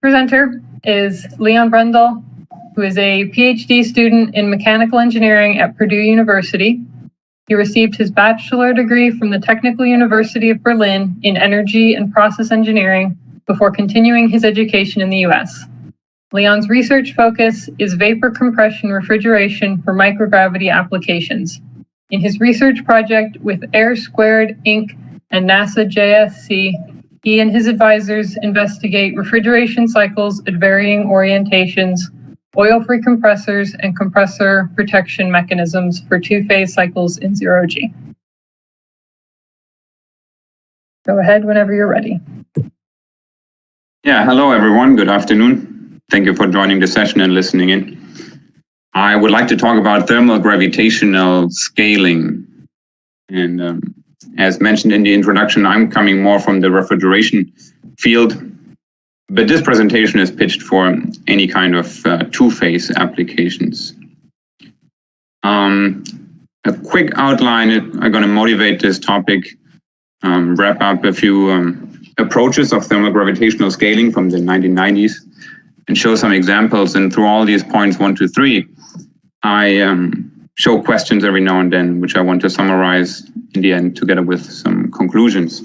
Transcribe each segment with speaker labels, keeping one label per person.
Speaker 1: Presenter is Leon Brendel, who is a PhD student in mechanical engineering at Purdue University. He received his bachelor degree from the Technical University of Berlin in energy and process engineering before continuing his education in the US. Leon's research focus is vapor compression refrigeration for microgravity applications. In his research project with Air Squared Inc. and NASA JSC, he and his advisors investigate refrigeration cycles at varying orientations, oil-free compressors, and compressor protection mechanisms for two-phase cycles in zero-G. Go ahead whenever you're ready.
Speaker 2: Yeah, hello everyone, good afternoon. Thank you for joining the session and listening in. I would like to talk about thermal gravitational scaling. And as mentioned in the introduction, I'm coming more from the refrigeration field, but this presentation is pitched for any kind of two-phase applications. A quick outline, I'm going to motivate this topic, wrap up a few approaches of thermal gravitational scaling from the 1990s, and show some examples. And through all these points 1 to 3, I show questions every now and then, which I want to summarize in the end together with some conclusions.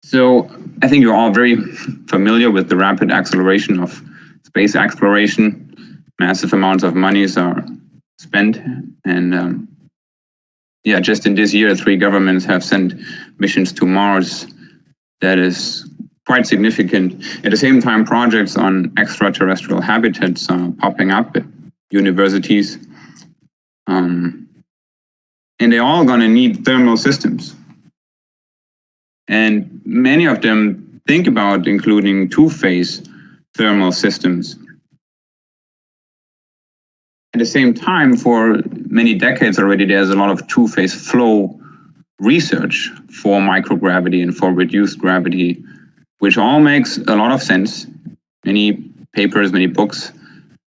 Speaker 2: So I think you're all very familiar with the rapid acceleration of space exploration. Massive amounts of monies are spent. And yeah, just in this year, 3 governments have sent missions to Mars. That is quite significant. At the same time, projects on extraterrestrial habitats are popping up at universities. And they're all going to need thermal systems. And many of them think about including two-phase thermal systems. At the same time, for many decades already, there's a lot of two-phase flow research for microgravity and for reduced gravity, which all makes a lot of sense. Many papers, many books,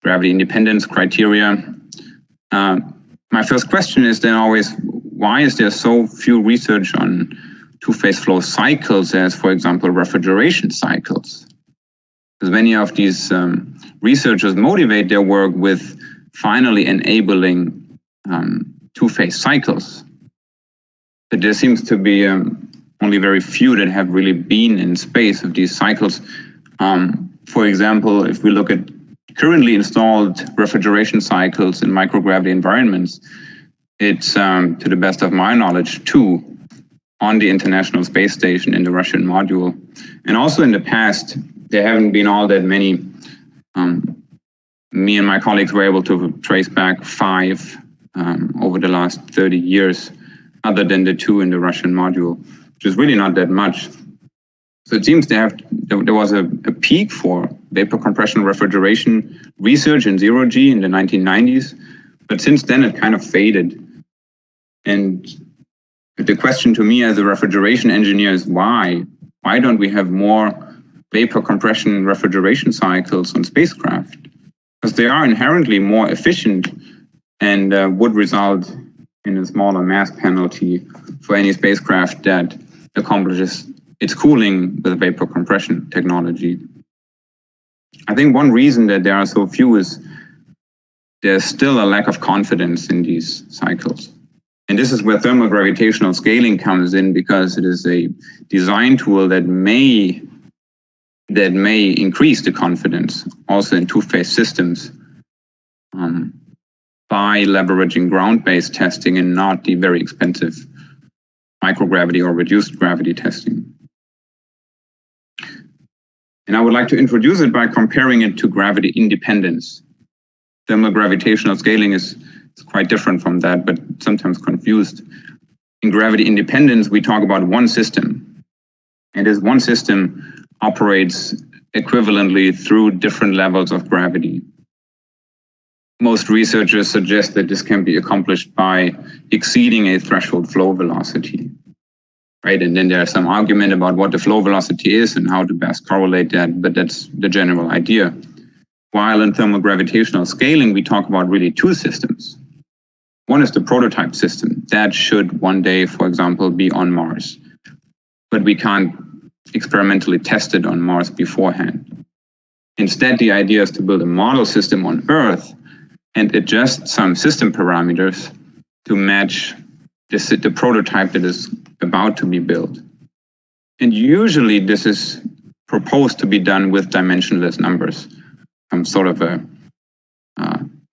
Speaker 2: gravity independence criteria. My first question is then always, why is there so few research on two-phase flow cycles as, for example, refrigeration cycles? Because many of these researchers motivate their work with finally enabling two-phase cycles. But there seems to be only very few that have really been in space of these cycles. For example, if we look at currently installed refrigeration cycles in microgravity environments, it's, to the best of my knowledge, 2 on the International Space Station in the Russian module. And also in the past, there haven't been all that many. Me and my colleagues were able to trace back 5 over the last 30 years, other than the 2 in the Russian module, which is really not that much. So it seems there was a peak for vapor compression refrigeration research in zero-G in the 1990s, but since then it kind of faded. And the question to me as a refrigeration engineer is why? Why don't we have more vapor compression refrigeration cycles on spacecraft? Because they are inherently more efficient and would result in a smaller mass penalty for any spacecraft that accomplishes its cooling with vapor compression technology. I think one reason that there are so few is there's still a lack of confidence in these cycles. And this is where thermal gravitational scaling comes in, because it is a design tool that may increase the confidence also in two-phase systems by leveraging ground-based testing and not the very expensive microgravity or reduced gravity testing. And I would like to introduce it by comparing it to gravity independence. Thermal gravitational scaling is quite different from that, but sometimes confused. In gravity independence, we talk about one system. And this one system operates equivalently through different levels of gravity. Most researchers suggest that this can be accomplished by exceeding a threshold flow velocity. Right, and then there's some argument about what the flow velocity is and how to best correlate that, but that's the general idea. While in thermal gravitational scaling, we talk about really 2 systems. One is the prototype system. That should one day, for example, be on Mars. But we can't experimentally tested on Mars beforehand. Instead, the idea is to build a model system on Earth and adjust some system parameters to match the prototype that is about to be built. And usually this is proposed to be done with dimensionless numbers, some sort of a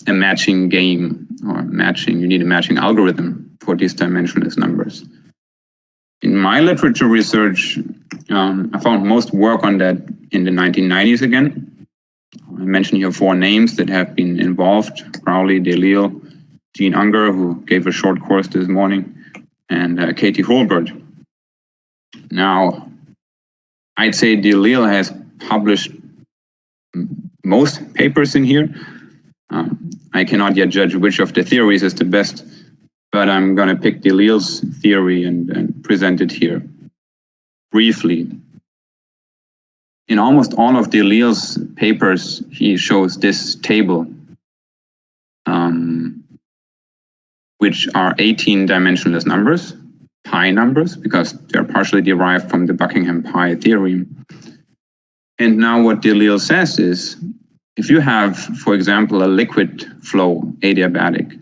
Speaker 2: matching game or you need a matching algorithm for these dimensionless numbers. In my literature research, I found most work on that in the 1990s again. I mention here 4 names that have been involved: Crowley, Delisle, Jean Unger, who gave a short course this morning, and Katie Holbert. Now, I'd say Delisle has published most papers in here. I cannot yet judge which of the theories is the best, but I'm going to pick Delisle's theory and present it here briefly. In almost all of Delisle's papers, he shows this table, which are 18 dimensionless numbers, pi numbers, because they're partially derived from the Buckingham pi theorem. And now what Delisle says is, if you have, for example, a liquid flow adiabatic,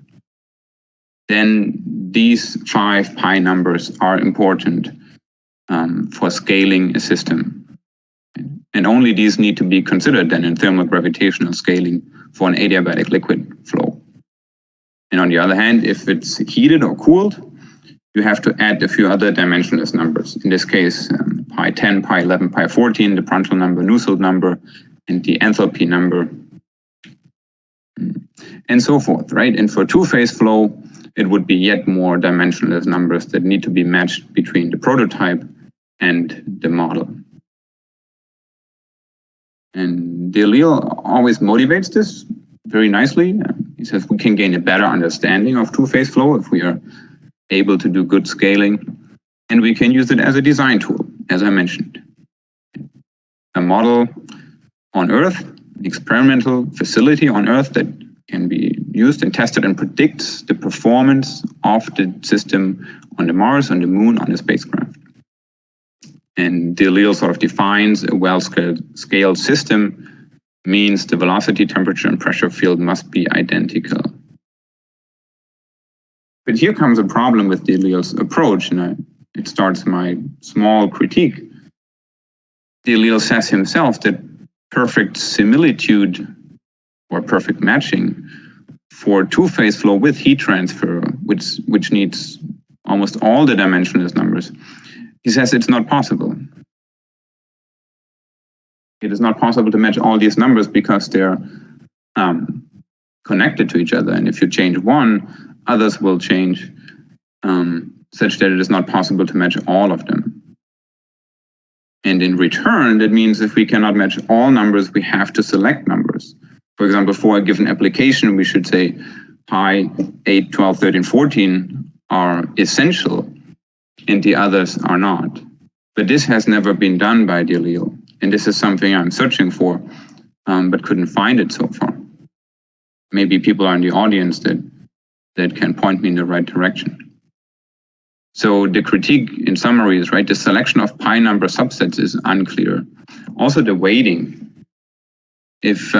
Speaker 2: then these 5 pi numbers are important for scaling a system. And only these need to be considered then in thermal gravitational scaling for an adiabatic liquid flow. And on the other hand, if it's heated or cooled, you have to add a few other dimensionless numbers. In this case, pi 10, pi 11, pi 14, the Prandtl number, Nusselt number, and the enthalpy number, and so forth, right? And for two-phase flow, it would be yet more dimensionless numbers that need to be matched between the prototype and the model. And Delisle always motivates this very nicely. He says we can gain a better understanding of two-phase flow if we are able to do good scaling, and we can use it as a design tool, as I mentioned. A model on Earth, an experimental facility on Earth that can be used and tested and predicts the performance of the system on the Mars, on the Moon, on the spacecraft. And Delisle sort of defines a well-scaled system means the velocity, temperature, and pressure field must be identical. But here comes a problem with Delisle's approach, and it starts my small critique. Delisle says himself that perfect similitude or perfect matching for two-phase flow with heat transfer, which needs almost all the dimensionless numbers, he says it's not possible. It is not possible to match all these numbers because they're connected to each other. And if you change one, others will change such that it is not possible to match all of them. And in return, that means if we cannot match all numbers, we have to select numbers. For example, for a given application, we should say pi 8, 12, 13, 14 are essential and the others are not. But this has never been done by Delisle. And this is something I'm searching for, but couldn't find it so far. Maybe people are in the audience that can point me in the right direction. So the critique in summary is, right, the selection of pi number subsets is unclear. Also the weighting. If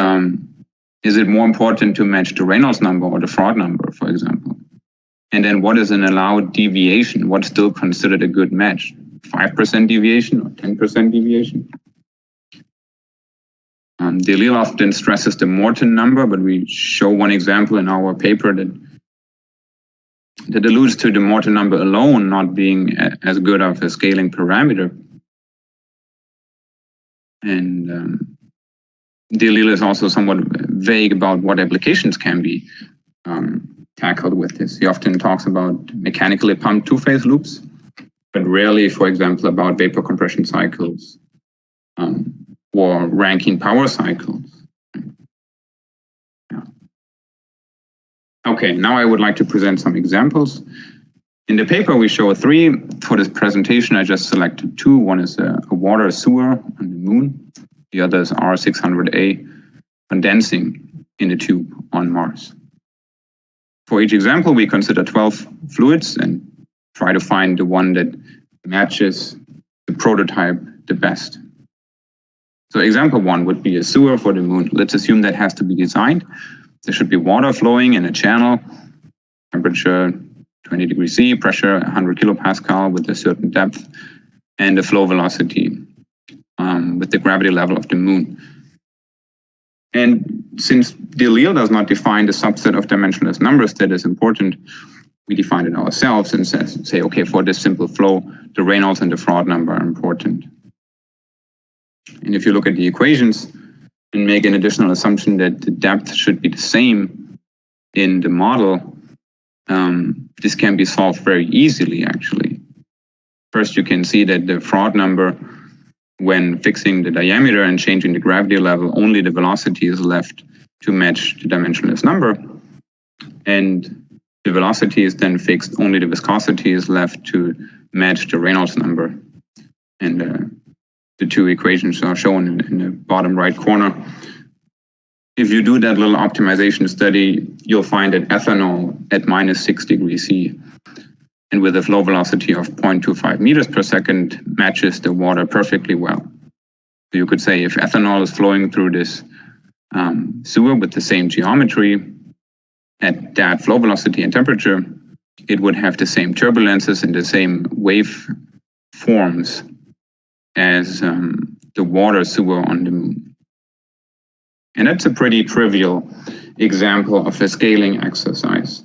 Speaker 2: is it more important to match the Reynolds number or the Fraud number, for example? And then what is an allowed deviation? What's still considered a good match? 5% deviation or 10% deviation? Delisle often stresses the Morton number, but we show one example in our paper that alludes to the Morton number alone not being as good of a scaling parameter. And Delisle is also somewhat vague about what applications can be tackled with this. He often talks about mechanically pumped two-phase loops, but rarely, for example, about vapor compression cycles or Rankine power cycles. Yeah. Okay, now I would like to present some examples. In the paper, we show 3. For this presentation, I just selected 2. One is a water sewer on the Moon. The other is R600A condensing in a tube on Mars. For each example, we consider 12 fluids and try to find the one that matches the prototype the best. So example 1 would be a sewer for the moon. Let's assume that has to be designed. There should be water flowing in a channel, temperature 20 degrees C, pressure 100 kilopascal with a certain depth, and a flow velocity with the gravity level of the moon. And since the allele does not define the subset of dimensionless numbers that is important, we define it ourselves and say, okay, for this simple flow, the Reynolds and the Fraud number are important. And if you look at the equations and make an additional assumption that the depth should be the same in the model, this can be solved very easily, actually. First, you can see that the Fraud number, when fixing the diameter and changing the gravity level, only the velocity is left to match the dimensionless number. And the velocity is then fixed, only the viscosity is left to match the Reynolds number. And the two equations are shown in the bottom right corner. If you do that little optimization study, you'll find that ethanol at -6 degrees C and with a flow velocity of 0.25 meters per second matches the water perfectly well. So you could say if ethanol is flowing through this sewer with the same geometry at that flow velocity and temperature, it would have the same turbulences and the same wave forms as the water sewer on the moon. And that's a pretty trivial example of a scaling exercise.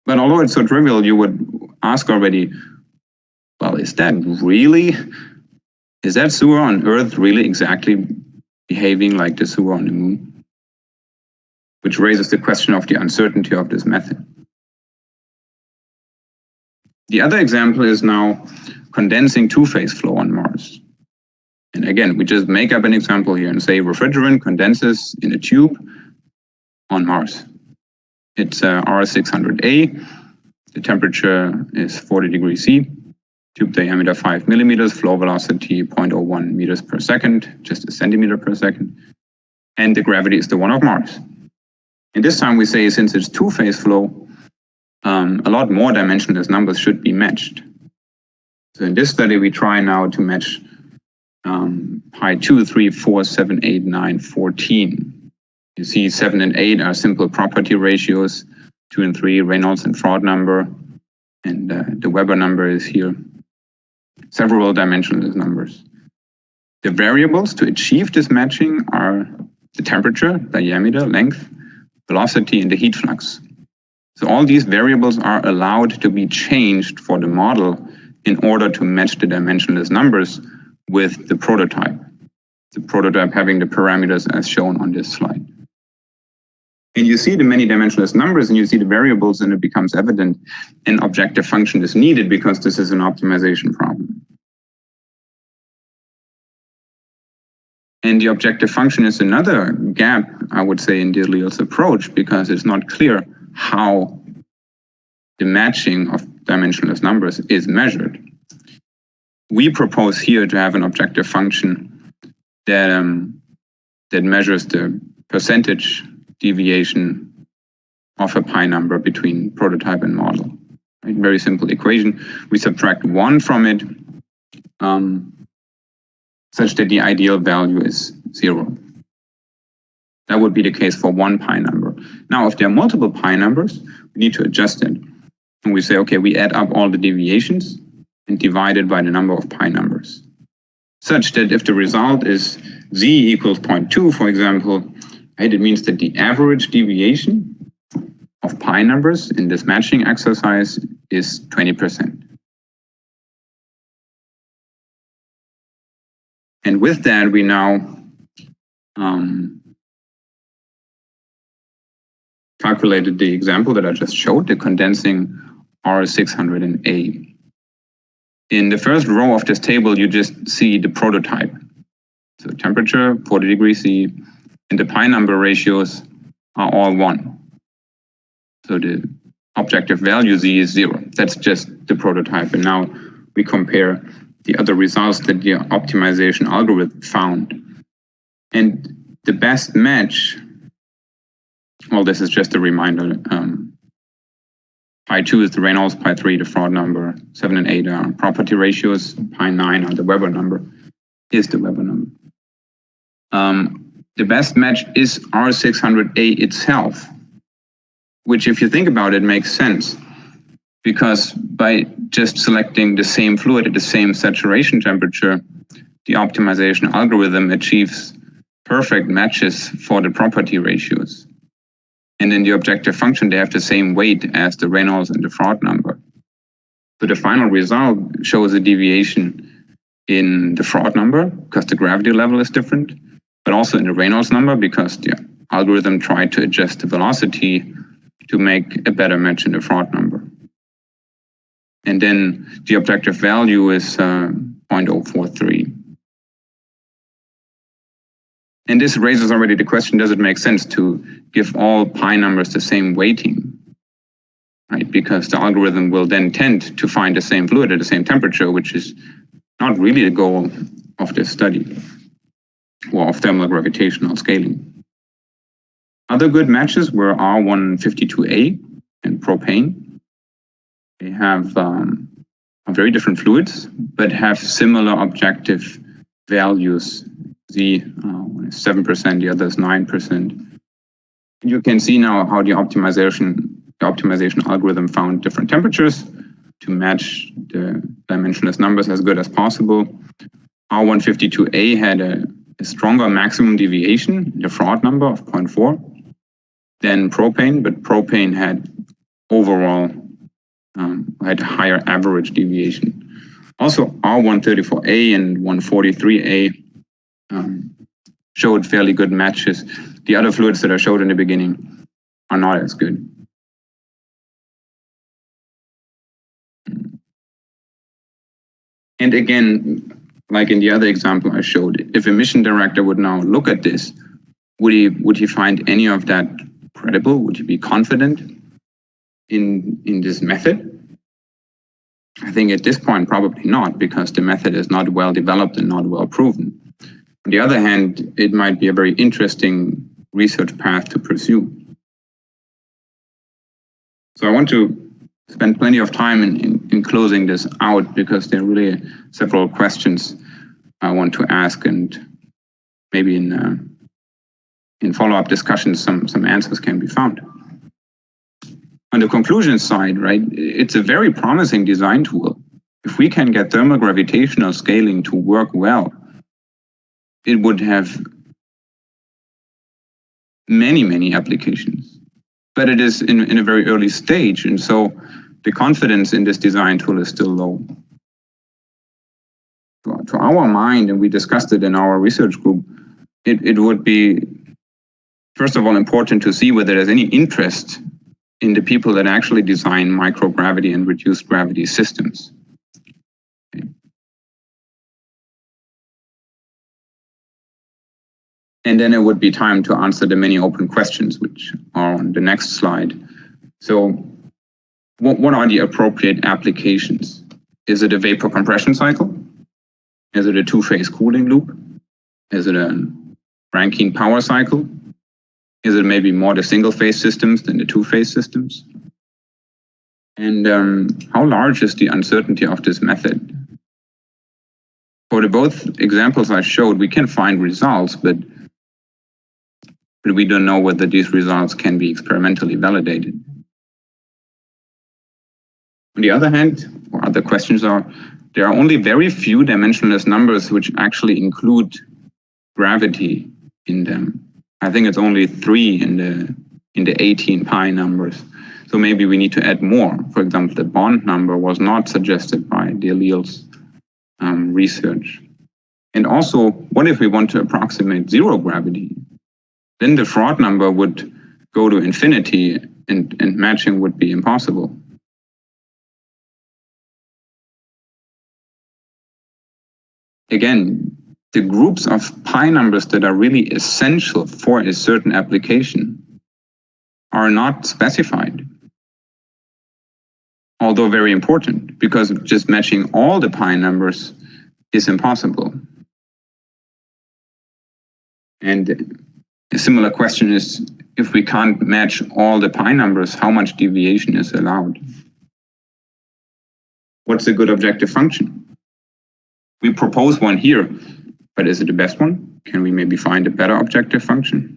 Speaker 2: But although it's so trivial, you would ask already, well, is that sewer on Earth really exactly behaving like the sewer on the moon? Which raises the question of the uncertainty of this method. The other example is now condensing two-phase flow on Mars. And again, we just make up an example here and say refrigerant condenses in a tube on Mars. It's R600A. The temperature is 40 degrees C. Tube diameter 5 millimeters, flow velocity 0.01 meters per second, just a centimeter per second. And the gravity is the one of Mars. And this time we say, since it's two-phase flow, a lot more dimensionless numbers should be matched. So in this study, we try now to match pi 2, 3, 4, 7, 8, 9, 14. You see 7 and 8 are simple property ratios, 2 and 3 Reynolds and Fraud number, and the Weber number is here. Several dimensionless numbers. The variables to achieve this matching are the temperature, diameter, length, velocity, and the heat flux. So all these variables are allowed to be changed for the model in order to match the dimensionless numbers with the prototype. The prototype having the parameters as shown on this slide. And you see the many dimensionless numbers and you see the variables, and it becomes evident an objective function is needed because this is an optimization problem. And the objective function is another gap, I would say, in D'Hliel's approach, because it's not clear how the matching of dimensionless numbers is measured. We propose here to have an objective function that measures the percentage deviation of a pi number between prototype and model. Right? Very simple equation. We subtract 1 from it, such that the ideal value is 0. That would be the case for one pi number. Now, if there are multiple pi numbers, we need to adjust it. And we say, okay, we add up all the deviations and divide it by the number of pi numbers. Such that if the result is z equals 0.2, for example, right, it means that the average deviation of pi numbers in this matching exercise is 20%. And with that, we now calculated the example that I just showed, the condensing R600A. In the first row of this table, you just see the prototype. So temperature, 40 degrees C, and the pi number ratios are all 1. So the objective value Z is 0. That's just the prototype. And now we compare the other results that the optimization algorithm found. And the best match, well, this is just a reminder Pi2 is the Reynolds, Pi3 the fraud number, 7 and 8 are property ratios, Pi9 are the Weber number, is the Weber number. The best match is R600A itself, which if you think about it makes sense, because by just selecting the same fluid at the same saturation temperature, the optimization algorithm achieves perfect matches for the property ratios. And in the objective function, they have the same weight as the Reynolds and the fraud number. So the final result shows a deviation in the fraud number because the gravity level is different, but also in the Reynolds number because the algorithm tried to adjust the velocity to make a better match in the fraud number. And then the objective value is 0.043. And this raises already the question, does it make sense to give all pi numbers the same weighting? Right? Because the algorithm will then tend to find the same fluid at the same temperature, which is not really the goal of this study or of thermal gravitational scaling. Other good matches were R152A and propane. They have very different fluids, but have similar objective values. The 7%, the other is 9%. You can see now how the optimization algorithm found different temperatures to match the dimensionless numbers as good as possible. R152A had a stronger maximum deviation, the fraud number of 0.4, than propane, but propane had overall had higher average deviation. Also, R134A and 143A showed fairly good matches. The other fluids that I showed in the beginning are not as good. And again, like in the other example I showed, if a mission director would now look at this, would he find any of that credible? Would he be confident in this method? I think at this point, probably not, because the method is not well developed and not well proven. On the other hand, it might be a very interesting research path to pursue. So I want to spend plenty of time in closing this out because there are really several questions I want to ask, and maybe in follow-up discussions some answers can be found. On the conclusion side, right, it's a very promising design tool. If we can get thermal gravitational scaling to work well, it would have many applications. But it is in a very early stage, and so the confidence in this design tool is still low. To our mind, and we discussed it in our research group, it would be, first of all, important to see whether there's any interest in the people that actually design microgravity and reduced gravity systems. Okay. And then it would be time to answer the many open questions, which are on the next slide. So what are the appropriate applications? Is it a vapor compression cycle? Is it a two-phase cooling loop? Is it a Rankine power cycle? Is it maybe more the single-phase systems than the two-phase systems? And how large is the uncertainty of this method? For the both examples I showed, we can find results, but we don't know whether these results can be experimentally validated. On the other hand, or other questions are, there are only very few dimensionless numbers which actually include gravity in them. I think it's only 3 in the 18 pi numbers. So maybe we need to add more. For example, the bond number was not suggested by Delisle's research. And also, what if we want to approximate zero gravity? Then the fraud number would go to infinity and matching would be impossible. Again, the groups of pi numbers that are really essential for a certain application are not specified, although very important, because just matching all the pi numbers is impossible. And A similar question is, if we can't match all the pi numbers, how much deviation is allowed? What's a good objective function? We propose one here, but is it the best one? Can we maybe find a better objective function?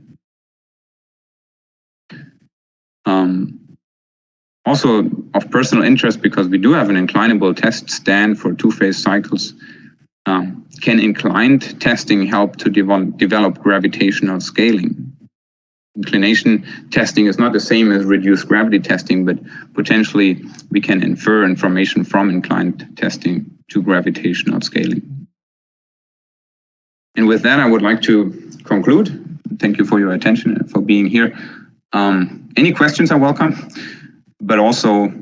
Speaker 2: Also of personal interest, because we do have an inclinable test stand for two-phase cycles, can inclined testing help to develop gravitational scaling? Inclination testing is not the same as reduced gravity testing, but potentially we can infer information from inclined testing to gravitational scaling. And with that, I would like to conclude. Thank you for your attention and for being here. Any questions are welcome, but also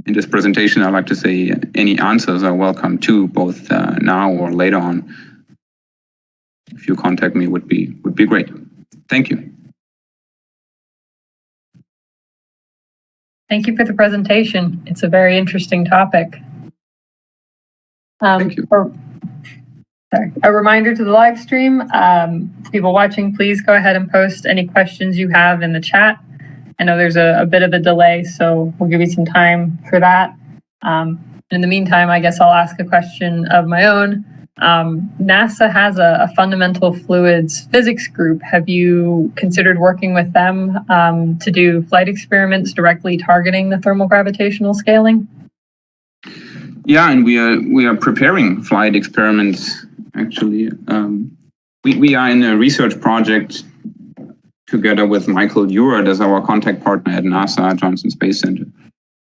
Speaker 2: in this presentation, I'd like to say any answers are welcome too, both now or later on. If you contact me, would be great. Thank you.
Speaker 1: Thank you for the presentation. It's a very interesting topic.
Speaker 2: Thank you.
Speaker 1: A reminder to the live stream, people watching, please go ahead and post any questions you have in the chat. I know there's a bit of a delay, so we'll give you some time for that. In the meantime, I guess I'll ask a question of my own. NASA has a fundamental fluids physics group. Have you considered working with them to do flight experiments directly targeting the thermal gravitational scaling?
Speaker 2: Yeah, and we are preparing flight experiments. Actually, we are in a research project together with Michael Urad as our contact partner at NASA Johnson Space Center.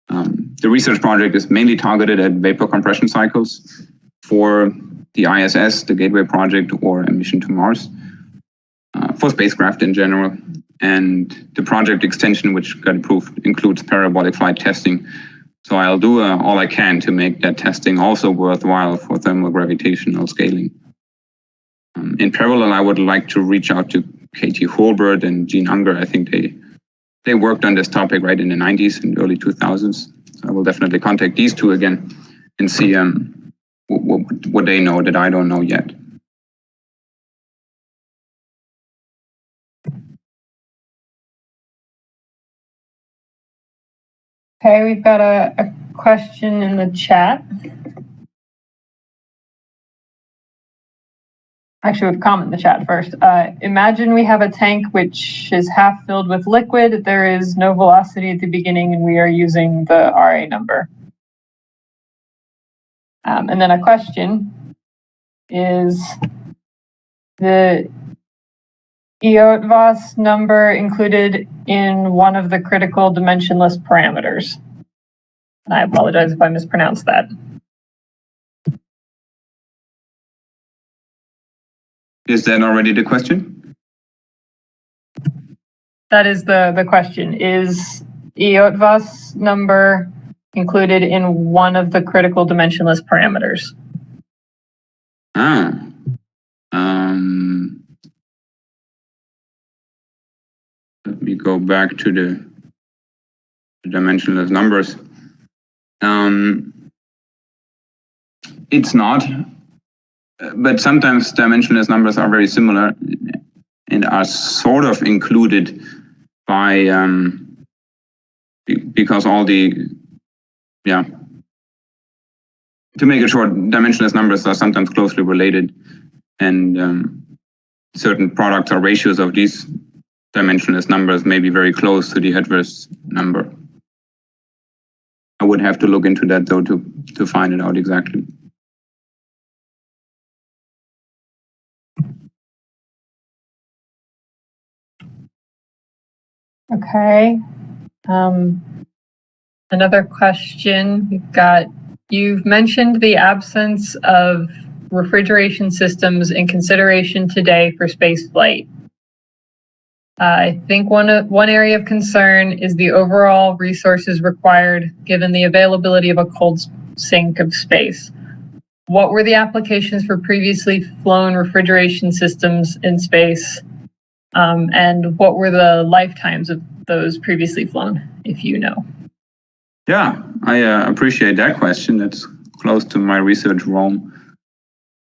Speaker 2: The research project is mainly targeted at vapor compression cycles for the ISS, the Gateway Project, or a mission to Mars, for spacecraft in general. And the project extension, which got approved, includes parabolic flight testing. So I'll do all I can to make that testing also worthwhile for thermal gravitational scaling. In parallel, I would like to reach out to Katie Holbert and Gene Unger. I think they worked on this topic right in the 90s and early 2000s. So I will definitely contact these two again and see what they know that I don't know yet.
Speaker 1: Okay, we've got a question in the chat. Actually, we have a comment in the chat first. Imagine we have a tank which is half filled with liquid. There is no velocity at the beginning, and we are using the RA number. And then a question is the TFAWS number included in one of the critical dimensionless parameters. I apologize if I mispronounced that.
Speaker 2: Is that already the question?
Speaker 1: That is the question. Is TFAWS number included in one of the critical dimensionless parameters?
Speaker 2: Let me go back to the dimensionless numbers. It's not, but sometimes dimensionless numbers are very similar and are sort of included by, because all the, yeah. To make it short, dimensionless numbers are sometimes closely related, and certain products or ratios of these dimensionless numbers may be very close to the adverse number. I would have to look into that though to find it out exactly.
Speaker 1: Okay. Another question we've got. You've mentioned the absence of refrigeration systems in consideration today for space flight. I think one area of concern is the overall resources required given the availability of a cold sink of space. What were the applications for previously flown refrigeration systems in space? And what were the lifetimes of those previously flown, if you know?
Speaker 2: Yeah, I appreciate that question. That's close to my research realm.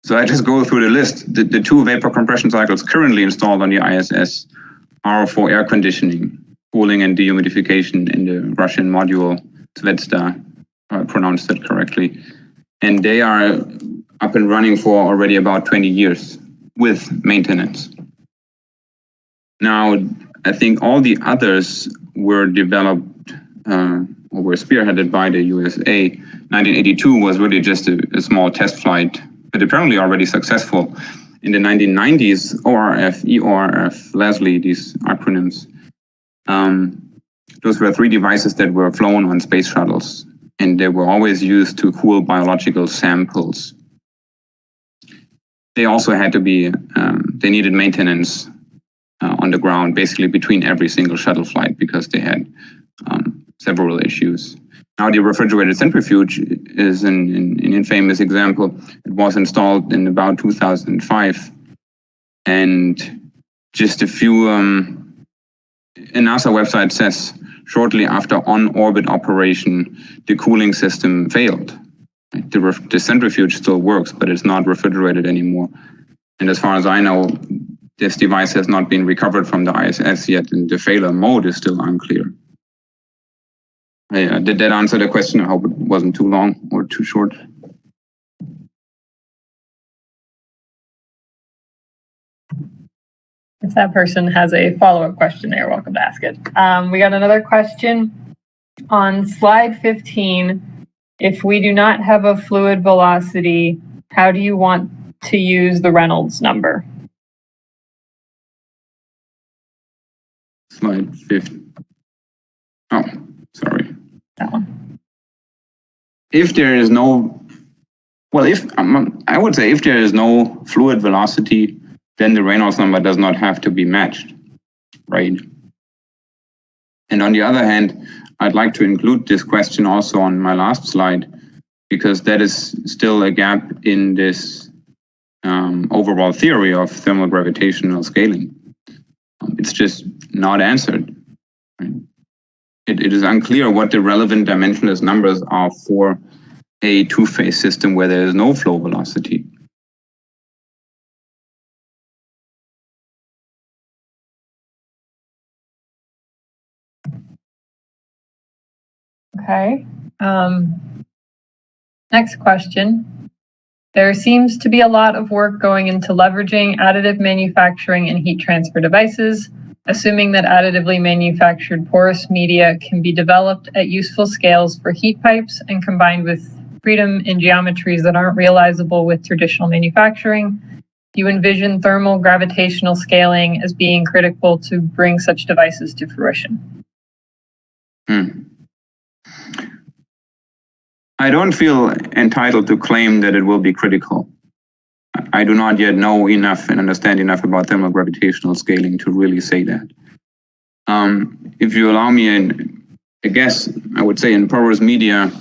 Speaker 2: So I just go through the list. The two vapor compression cycles currently installed on the ISS are for air conditioning, cooling and dehumidification in the Russian module Zvezda, I pronounced that correctly. And they are up and running for already about 20 years with maintenance. Now, I think all the others were developed or were spearheaded by the USA. 1982 was really just a small test flight, but apparently already successful. In the 1990s, ORF, EORF, Leslie, these acronyms, those were three devices that were flown on space shuttles, and they were always used to cool biological samples. They also had to be, they needed maintenance on the ground, basically between every single shuttle flight, because they had several issues. Now the refrigerated centrifuge is an infamous example. It was installed in about 2005, and just a few, a NASA website says, shortly after on-orbit operation, the cooling system failed. The centrifuge still works, but it's not refrigerated anymore. And as far as I know, this device has not been recovered from the ISS yet, and the failure mode is still unclear. Did that answer the question? I hope it wasn't too long or too short.
Speaker 1: If that person has a follow-up question, they're welcome to ask it. We got another question on slide 15. If we do not have a fluid velocity, how do you want to use the Reynolds number?
Speaker 2: Slide 15. Oh, sorry.
Speaker 1: That one.
Speaker 2: If there is no, well, I would say if there is no fluid velocity, then the Reynolds number does not have to be matched, right? And on the other hand, I'd like to include this question also on my last slide, because that is still a gap in this overall theory of thermal gravitational scaling. It's just not answered. Right? It is unclear what the relevant dimensionless numbers are for a two-phase system where there is no flow velocity.
Speaker 1: Okay. Next question. There seems to be a lot of work going into leveraging additive manufacturing and heat transfer devices, assuming that additively manufactured porous media can be developed at useful scales for heat pipes and combined with freedom in geometries that aren't realizable with traditional manufacturing. You envision thermal gravitational scaling as being critical to bring such devices to fruition.
Speaker 2: I don't feel entitled to claim that it will be critical. I do not yet know enough and understand enough about thermal gravitational scaling to really say that. If you allow me a guess, I would say in porous media,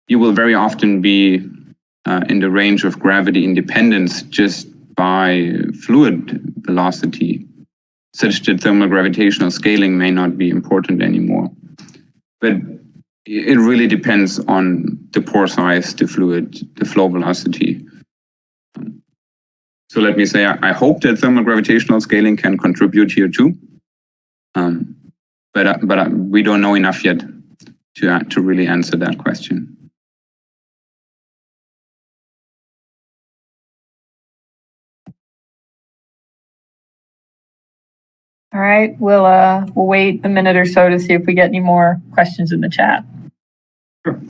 Speaker 2: you will very often be in the range of gravity independence just by fluid velocity, such that thermal gravitational scaling may not be important anymore. But it really depends on the pore size, the fluid, the flow velocity. So let me say, I hope that thermal gravitational scaling can contribute here too. But we don't know enough yet to really answer that question.
Speaker 1: All right, we'll wait a minute or so to see if we get any more questions in the chat.
Speaker 2: Sure.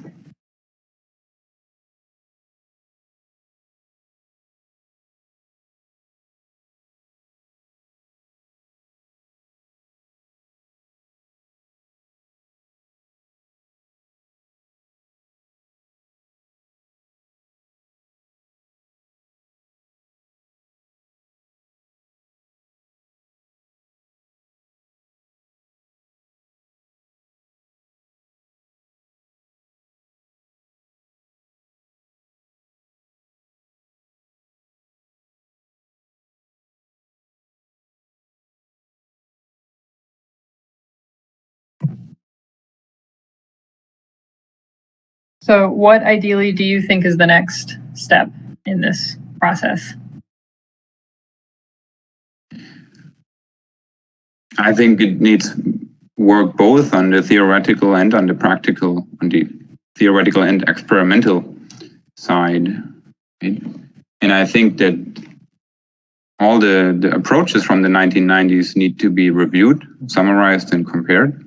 Speaker 1: So what ideally do you think is the next step in this process?
Speaker 2: I think it needs work both on the theoretical and on the practical, on the theoretical and experimental side. Right? And I think that all the approaches from the 1990s need to be reviewed, summarized, and compared.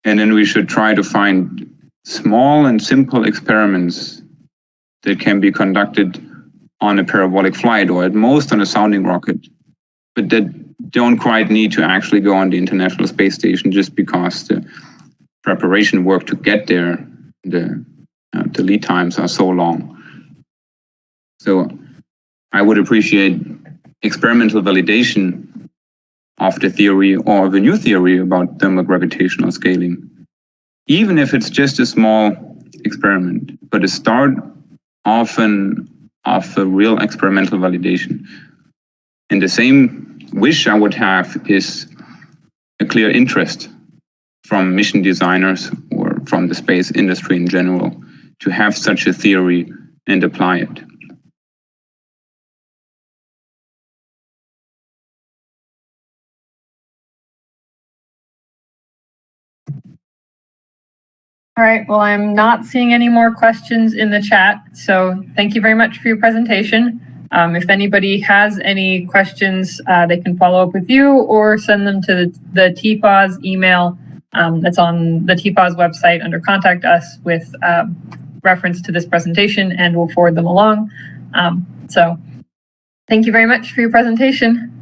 Speaker 2: And then we should try to find small and simple experiments that can be conducted on a parabolic flight or at most on a sounding rocket, but that don't quite need to actually go on the International Space Station just because the preparation work to get there, the lead times are so long. So I would appreciate experimental validation of the theory or of a new theory about thermogravitational scaling, even if it's just a small experiment, but a start often of a real experimental validation. And the same wish I would have is a clear interest from mission designers or from the space industry in general to have such a theory and apply it.
Speaker 1: All right, well, I'm not seeing any more questions in the chat, so thank you very much for your presentation. If anybody has any questions, they can follow up with you or send them to the TFAWS email that's on the TFAWS website under Contact Us with reference to this presentation, and we'll forward them along. So thank you very much for your presentation.